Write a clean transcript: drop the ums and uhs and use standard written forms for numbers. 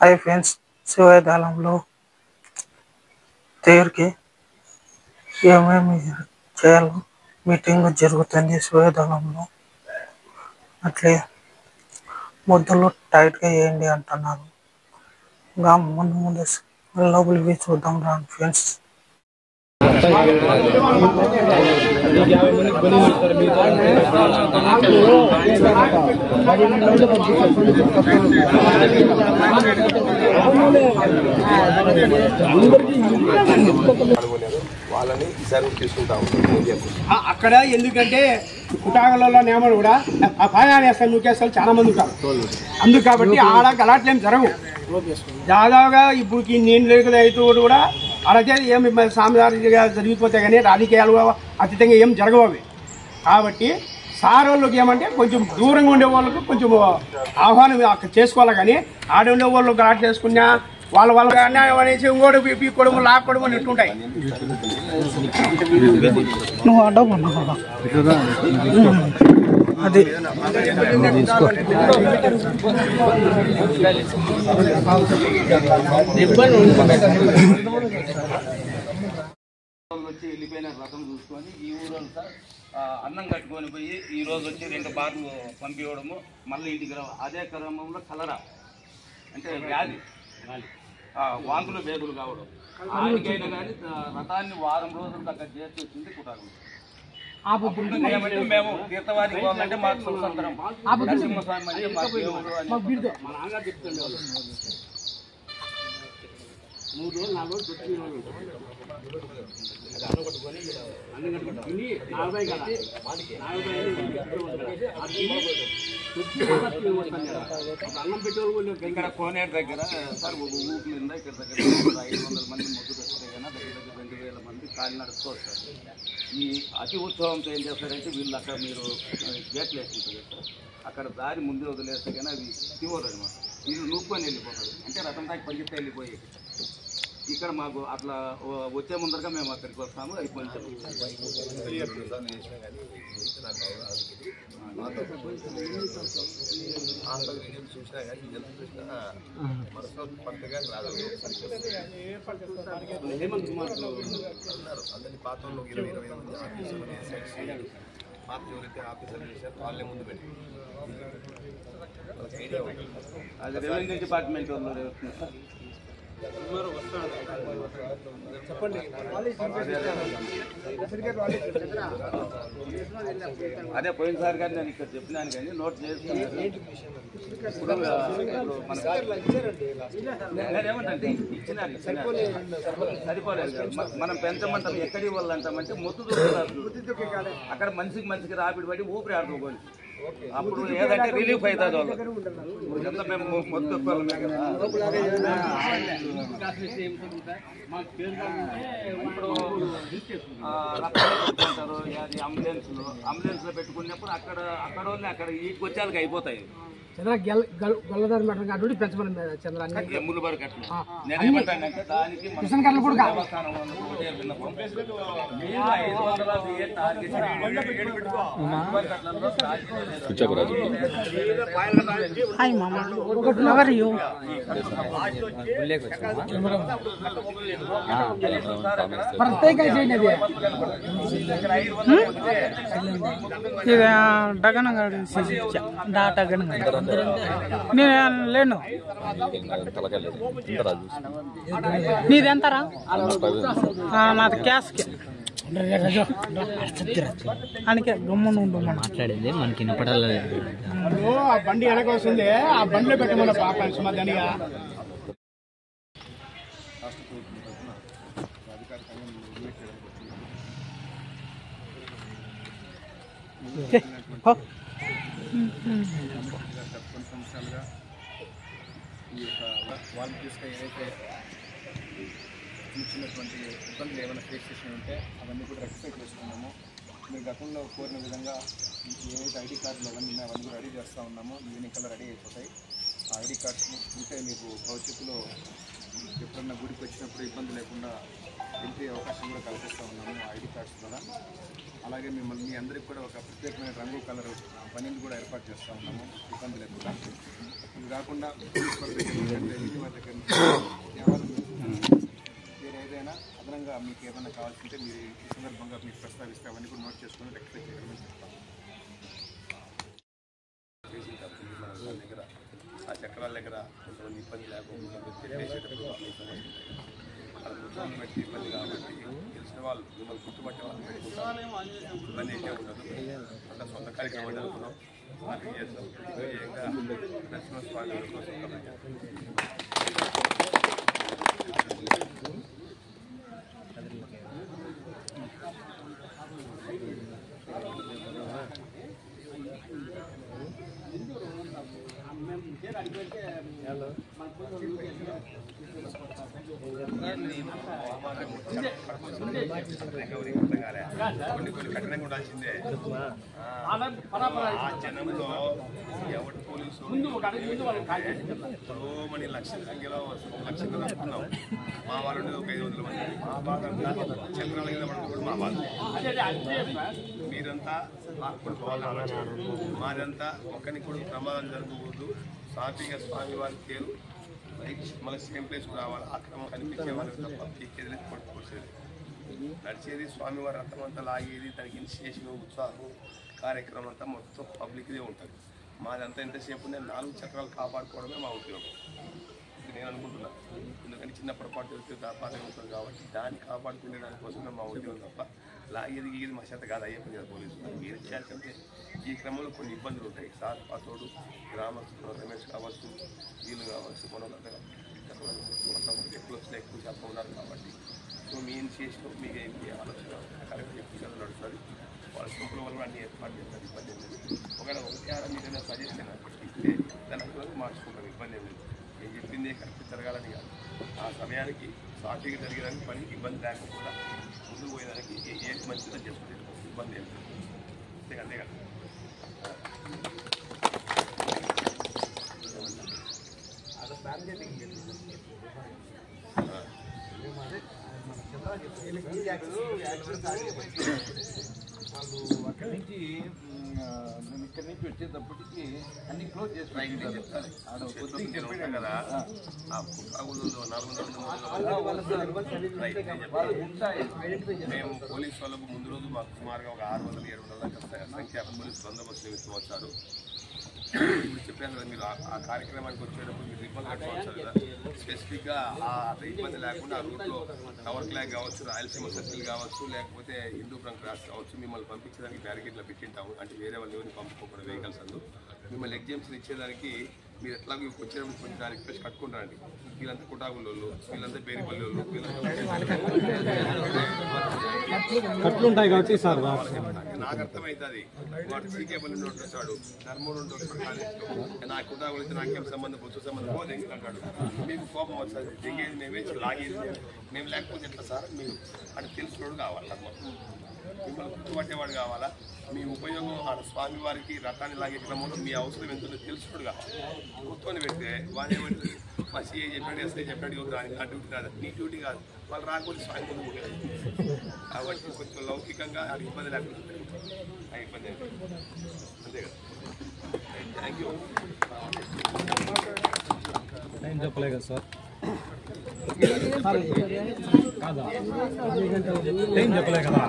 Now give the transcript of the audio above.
Hi friends, శివాలయంలో దేవుడికి ఏమేమి చేయాలో మీటింగ్ జరుగుతుంది. శివాలయంలో అట్లే ముద్దలు టైట్గా వేయండి అంటున్నారు. ఇంకా ముందు లోపలికి పోయి చూద్దాం రాండి ఫ్రెండ్స్. వాళ్ళని ఈసారి తీసుకుంటాం. అక్కడ ఎందుకంటే కుటాగలలో నియమాలు కూడా ఆ ఫైనాన్ వేస్తారు నూకేస్తారు చాలా మంది ఉంటారు. అందుకు కాబట్టి ఆడ గలాట్లేం జరగవు. దాదాపుగా ఇప్పుడు నేను లేకుండా అయితే కూడా అలాగే ఏమి సాంస్కృతిక జరిగిపోతాయి కానీ రాజకీయాలు అతీతంగా ఏం జరగవు అవి. కాబట్టి సార్ వాళ్ళకి ఏమంటే కొంచెం దూరంగా ఉండే వాళ్ళకు కొంచెం ఆహ్వానం చేసుకోవాలి. కానీ ఆడ ఉండే వాళ్ళు గలాట్ చేసుకున్నా వాళ్ళ అన్యాయం అనేసి ఇంకోటి పీక్కోవడము లాక్కోవడం అని ఎట్టుంటాయి. నువ్వు అడ్డపడు అది వచ్చి వెళ్ళిపోయిన రథం చూసుకొని ఈ ఊరంతా అన్నం కట్టుకొని పోయి ఈ రోజు వచ్చి 2 బార్లు పంపించడము, మళ్ళీ ఇంటికి రావు. అదే క్రమంలో కలరా అంటే వ్యాధి, వాంతులు బేగులు కావడం, ఆడికైనా కానీ రథాన్ని వారం రోజుల దాకా చేసి వచ్చింది కుటారం. మేము తీర్థవారికి పోవాలంటే మాకు స్వతంత్రం, నరసింహస్వామి అంటే మా దేవుడు అని మా నాన్నగారు చెప్తుండేవాళ్ళు. 3 రోజులు 4 రోజులు పెట్టి అన్నం కట్టుకొని తిని 40 కదా 40 అన్నం పెట్టేవాళ్ళు. ఇక్కడ కోనేరు దగ్గర సార్ ఊపిలు ఉందా ఇక్కడ దగ్గర 500 మంది మొద్దు పెట్టే కన్నా దగ్గర 2000 మంది కాలినడకతో వస్తారు. ఈ అతి ఉత్సవంతో ఏం చేస్తారంటే వీళ్ళు అక్కడ మీరు గేట్లు వేసుకుంటారు సార్, అక్కడ దారి ముందే వదిలేస్తే కానీ అవి తీవరు అనమాట. వీళ్ళు నూపుకొని వెళ్ళిపోతారు, అంటే రథం దాకా పంచితే వెళ్ళిపోయి. ఇక్కడ మాకు అట్లా వచ్చే ముందరగా మేము అక్కడికి వస్తాము. అది కొంచెం చూసినా కానీ మనసులో పంటగా రాదు. హేమంత్ కుమార్ అందరినీ పాత వాళ్ళు 20-20 మంది ఆఫీసర్లు పాత ఎవరైతే ఆఫీసర్లు చేశారు వాళ్ళే ముందు పెట్టి వాళ్ళకి ఐడియా ఉంటుంది. అది రెవెన్యూ డిపార్ట్మెంట్ వాళ్ళు చెప్పండి. అదే పోయినసారి కానీ నేను ఇక్కడ చెప్పినాను కానీ నోట్ చేసుకున్నాను. ఇప్పుడు ఏమంటే ఇచ్చినారు సరిపోలేదు కదా, మనం పెంచమంటాం. ఎక్కడి వాళ్ళు అంటామంటే మొత్తు అక్కడ మనిషికి రాపిడి పడి ఊపిరి ఆడుకోవాలి. అప్పుడు ఏదంటే రిలీఫ్ అవుతుంది వాళ్ళు. ఎంత మేము మొత్తం ఇప్పుడు రక్తాలు అది అంబులెన్స్ లో పెట్టుకున్నప్పుడు అక్కడ వాళ్ళని అక్కడ ఈ వచ్చేళ్ళకి అయిపోతాయి. గొల్లదారి మటన్ కాబట్టి పెంచమని చంద్రాన్ని ఎమ్ములు వరకు అట్లా నేనేమంటానంటే దానికి హాయ్ మామ, ఎవరు యూ? ఇది డగనగాడు డగనగాడు నేను లేను. నీది ఎంతరా? నాది క్యాష్కి. అందుకే గమ్మున ఉండు మాట్లాడేది మనకి వినపడాలి. ఆ బండి వెనక వస్తుంది, ఆ బండిలో పెట్టమని పాప సుమధనిగా కొన్ని సంవత్సరాలుగా ఈ యొక్క వాలంటీర్స్గా ఏదైతే చిన్నటువంటి ఇబ్బందులు ఏమైనా ఫేస్ చేసి ఉంటే అవన్నీ కూడా రెక్టిఫై చేసుకున్నాము. మీరు గతంలో కోరిన విధంగా ఏవైతే ఐడి కార్డులు అవన్నీ ఉన్నాయో అవన్నీ కూడా రెడీ చేస్తూ ఉన్నాము. ఈవినింగ్ కల్లా రెడీ అయిపోతాయి. ఆ ఐడి కార్డ్స్ ఉంటే మీకు భవిష్యత్తులో ఎప్పుడన్నా గుడికి వచ్చినప్పుడు ఇబ్బంది లేకుండా ఎంట్రీ అవకాశం కూడా కల్పిస్తూ ఉన్నాము ఐడి కార్డ్స్ ద్వారా. అలాగే మిమ్మల్ని మీ అందరికీ కూడా ఒక ప్రత్యేకమైన రంగు కలర్ పనిని కూడా ఏర్పాటు చేస్తూ ఉన్నాము ఇబ్బంది లేకుండా. ఇవి కాకుండా పోలీస్ మీరు ఏదైనా అదనంగా మీకు ఏదైనా కావాల్సింటే మీరు ఈ సందర్భంగా మీరు ప్రస్తావిస్తే అవన్నీ కూడా నోట్ చేసుకొని రెక్టిఫై చేయమని చెప్తాం. మన దగ్గర ఆ చక్రాల దగ్గర కొంతమంది ఇబ్బంది లేకుండా చేసేటప్పుడు అక్కడ కూర్చొని పెట్టి ఇబ్బంది కాబట్టి తెలిసిన వాళ్ళు మిమ్మల్ని గుర్తుపట్టే వాళ్ళు పెట్టుకుంటారు. ఇబ్బంది అయితే ఉండదు. అంత సొంత కార్యక్రమాలు జరుగుతున్నాం. అది చేస్తాం. విజయంగా నరసింహస్వామి కోసం కొన్ని కఠినంగా ఉండాల్సిందే. ఆ జనంలో ఎవరి పోలీసు మని లక్షల సంఖ్యలో 1,00,000 అనుకున్నాం. మా వాళ్ళు 500 మంది. మా బాధ చంద్రాల మీద పడుకోవడం మా బాధ. మీరంతా మాదంతా ఒక్కరికి కూడా ప్రమాదం జరగకూడదు. సాఫీగా స్వామి వారి పేరు మళ్ళీ సేమ్ ప్లేస్కి రావాలి. అక్రమం కనిపించే వాళ్ళకి తప్ప పీకేది కొట్టుకొచ్చేది నడిచేది స్వామివారి రథం అంతా లాగేది. దానికి ఇనిషియేషన్ ఉత్సాహం కార్యక్రమం అంతా మొత్తం పబ్లిక్దే ఉంటుంది. మాదంతా ఎంతసేపు నేను 4 చక్రాలు కాపాడుకోవడమే మా ఉద్యోగం. నేను అనుకుంటున్నాను. ఎందుకంటే చిన్న పొరపాటు తెలిస్తే దాపాలే ఉంటుంది కాబట్టి దాన్ని కాపాడుకునే దానికోసమే మా ఉద్యోగం తప్ప లాగేది గీది మా చేత కాదు. అయ్యే పని పోలీసులు మీరు చేయాల్సింటే ఈ క్రమంలో కొన్ని ఇబ్బందులు ఉంటాయి. సార్ పాతోడు గ్రామస్తులు రమేష్ కావచ్చు, వీళ్ళు కావచ్చు, మనోళ్ళ మొత్తం ఎక్కువ వచ్చినా ఎక్కువ శాతం ఉన్నారు కాబట్టి సో మీ ఇనిషియేషన్ మీకు ఏంటి ఆలోచన కరెక్ట్ ఎక్కువ నడుస్తుంది. వాళ్ళ సింపుల్ వల్ల అన్ని ఏర్పాటు చేస్తారు. ఇబ్బంది ఏం లేదు. ఒకవేళ ఒకసారి మీరైనా సజెషన్ ఇస్తే దాని వరకు మార్చుకుంటాం. ఇబ్బంది ఏం లేదు. నేను చెప్పిందే కరెక్ట్ జరగాలని కాదు. ఆ సమయానికి సాఫీగా జరిగేదానికి పనికి ఇబ్బంది లేకుండా ముందుకు పోయేదానికి ఏది మంచిదో చేసుకుంటే ఇబ్బంది ఏం లేదు. అంతే కదా. వాళ్ళు అక్కడి నుంచి మేము ఇక్కడి నుంచి వచ్చేటప్పటికి అన్ని క్లోజ్ చేసి కదా. మేము పోలీసు వాళ్ళకు ముందు రోజు మాకు సుమారుగా ఒక 600-700 దాకా సంఖ్య పోలీసు బందోబస్తు నిమిత్తం వచ్చారు. ఇప్పుడు చెప్పాను కదా, మీరు ఆ కార్యక్రమానికి వచ్చేటప్పుడు మీరు ఇబ్బంది కట్టుకోవచ్చు కదా. స్పెసిఫిక్గా ఆ ఇబ్బంది లేకుండా ఆ రూట్లో టవర్ క్లాక్ కావచ్చు, రాయలసీమ సర్కిల్ కావచ్చు, లేకపోతే హిందూపురం క్రాస్ కావచ్చు, మిమ్మల్ని పంపించడానికి బ్యారికేడ్లో పెట్టింటాము. అంటే వేరే వాళ్ళు ఎవరిని పంపుకోకుండా వెహికల్స్ అందు మిమ్మల్ని ఎగ్జామ్షన్ ఇచ్చేదానికి మీరు ఎట్లాగో వచ్చేటప్పుడు కొంచెం దానికి రిక్వెస్ట్ కట్టుకుంటారండి. వీళ్ళంతా కుటాగుల్లో, వీళ్ళంతా పేరుపల్లి వాళ్ళు, అట్లుంటాయి కాబట్టి సార్ నాకు అర్థమవుతుంది. వాడు సీకేపల్లి నుండి వచ్చాడు, ధర్మూరు నుండి వచ్చాడు, నా కుటాగులు అయితే నాకేం సంబంధం, బొచ్చు సంబంధం పోతే అంటాడు. మీకు కోపం వస్తుంది. దిగేది మేమే, లాగేది మేము లేకపోతే ఎట్లా సార్ మీరు అని తెలుసుకోవడం కావాలి. మిమ్మల్ని గుర్తుపట్టేవాడు కావాలా. మీ ఉపయోగం ఆ స్వామివారికి రథాన్ని లాగే క్రమంలో మీ అవసరం ఎంతో తెలుసుకోడు కావాలి. గుర్తుని పెడితే వాళ్ళు ఏమంటే మా సీఏ చెప్పాడు, ఎస్ఐ చెప్పాడు, రాని ఆ డ్యూటీ కాదు, నీ డ్యూటీ కాదు. వాళ్ళు రాకపోతే స్వామి ముందు ఉంటుంది. కాబట్టి కొంచెం లౌకికంగా అది ఇబ్బంది లేకుండా ఆ ఇబ్బంది అంతే కదా. Thank you. ఏం చెప్పలే కదా సార్, ఏం చెప్పలే కదా.